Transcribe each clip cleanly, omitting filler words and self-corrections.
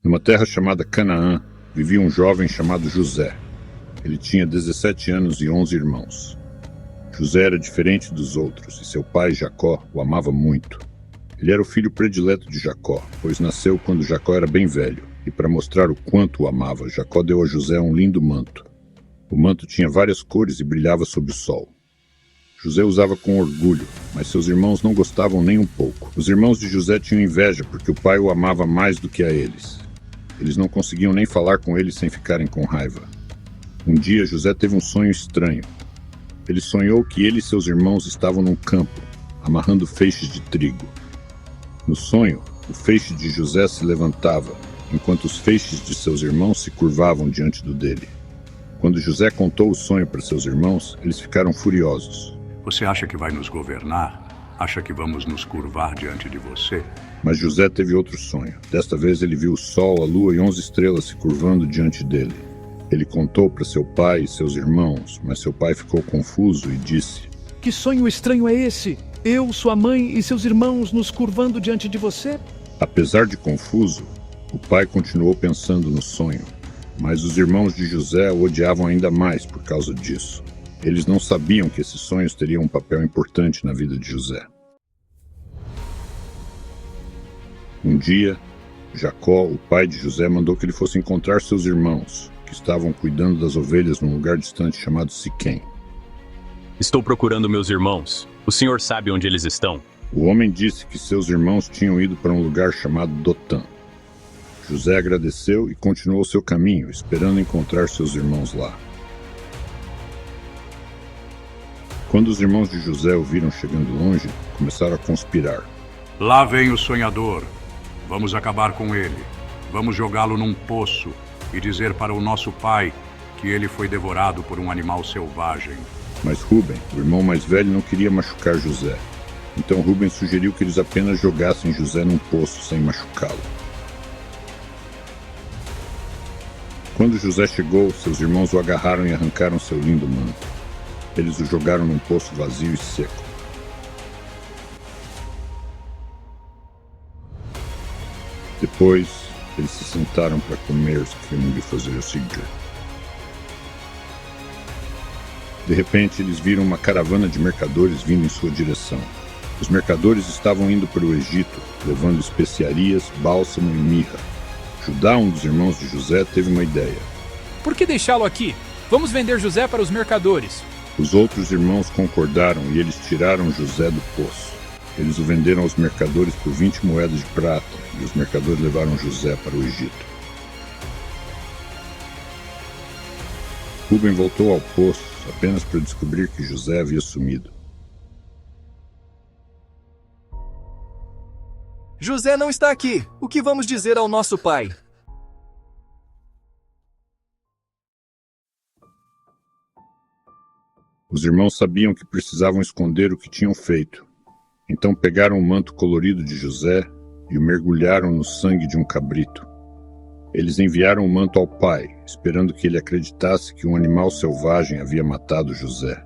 Numa terra chamada Canaã, vivia um jovem chamado José. Ele tinha 17 anos e 11 irmãos. José era diferente dos outros e seu pai, Jacó, o amava muito. Ele era o filho predileto de Jacó, pois nasceu quando Jacó era bem velho, e para mostrar o quanto o amava, Jacó deu a José um lindo manto. O manto tinha várias cores e brilhava sob o sol. José usava com orgulho, mas seus irmãos não gostavam nem um pouco. Os irmãos de José tinham inveja porque o pai o amava mais do que a eles. Eles não conseguiam nem falar com ele sem ficarem com raiva. Um dia, José teve um sonho estranho. Ele sonhou que ele e seus irmãos estavam num campo, amarrando feixes de trigo. No sonho, o feixe de José se levantava, enquanto os feixes de seus irmãos se curvavam diante do dele. Quando José contou o sonho para seus irmãos, eles ficaram furiosos. Você acha que vai nos governar? Acha que vamos nos curvar diante de você? Mas José teve outro sonho. Desta vez ele viu o sol, a lua e 11 estrelas se curvando diante dele. Ele contou para seu pai e seus irmãos, mas seu pai ficou confuso e disse: Que sonho estranho é esse? Eu, sua mãe e seus irmãos nos curvando diante de você? Apesar de confuso, o pai continuou pensando no sonho, mas os irmãos de José o odiavam ainda mais por causa disso. Eles não sabiam que esses sonhos teriam um papel importante na vida de José. Um dia, Jacó, o pai de José, mandou que ele fosse encontrar seus irmãos, que estavam cuidando das ovelhas num lugar distante chamado Siquém. Estou procurando meus irmãos. O senhor sabe onde eles estão? O homem disse que seus irmãos tinham ido para um lugar chamado Dotã. José agradeceu e continuou seu caminho, esperando encontrar seus irmãos lá. Quando os irmãos de José o viram chegando longe, começaram a conspirar. Lá vem o sonhador. Vamos acabar com ele. Vamos jogá-lo num poço e dizer para o nosso pai que ele foi devorado por um animal selvagem. Mas Rúben, o irmão mais velho, não queria machucar José. Então Rúben sugeriu que eles apenas jogassem José num poço sem machucá-lo. Quando José chegou, seus irmãos o agarraram e arrancaram seu lindo manto. Eles o jogaram num poço vazio e seco. Depois, eles se sentaram para comer os que queriam lhe fazer o seguinte. De repente, eles viram uma caravana de mercadores vindo em sua direção. Os mercadores estavam indo para o Egito, levando especiarias, bálsamo e mirra. Judá, um dos irmãos de José, teve uma ideia. Por que deixá-lo aqui? Vamos vender José para os mercadores. Os outros irmãos concordaram e eles tiraram José do poço. Eles o venderam aos mercadores por 20 moedas de prata e os mercadores levaram José para o Egito. Rúben voltou ao poço apenas para descobrir que José havia sumido. José não está aqui. O que vamos dizer ao nosso pai? Os irmãos sabiam que precisavam esconder o que tinham feito. Então pegaram o manto colorido de José e o mergulharam no sangue de um cabrito. Eles enviaram o manto ao pai, esperando que ele acreditasse que um animal selvagem havia matado José.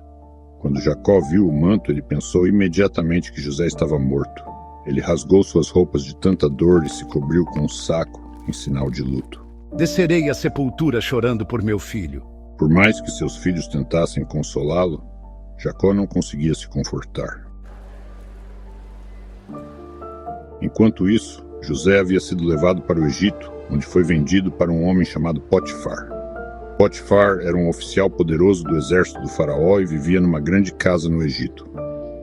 Quando Jacó viu o manto, ele pensou imediatamente que José estava morto. Ele rasgou suas roupas de tanta dor e se cobriu com um saco, em sinal de luto. Descerei à sepultura chorando por meu filho. Por mais que seus filhos tentassem consolá-lo, Jacó não conseguia se confortar. Enquanto isso, José havia sido levado para o Egito, onde foi vendido para um homem chamado Potifar. Potifar era um oficial poderoso do exército do faraó e vivia numa grande casa no Egito.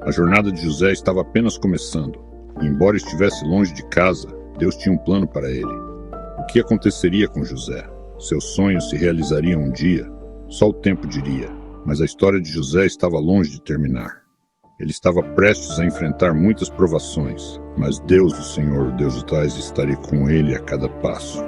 A jornada de José estava apenas começando, e embora estivesse longe de casa, Deus tinha um plano para ele. O que aconteceria com José? Seus sonhos se realizariam um dia? Só o tempo diria, mas a história de José estava longe de terminar. Ele estava prestes a enfrentar muitas provações, mas Deus, o Senhor, o Deus dos Tais, estaria com ele a cada passo.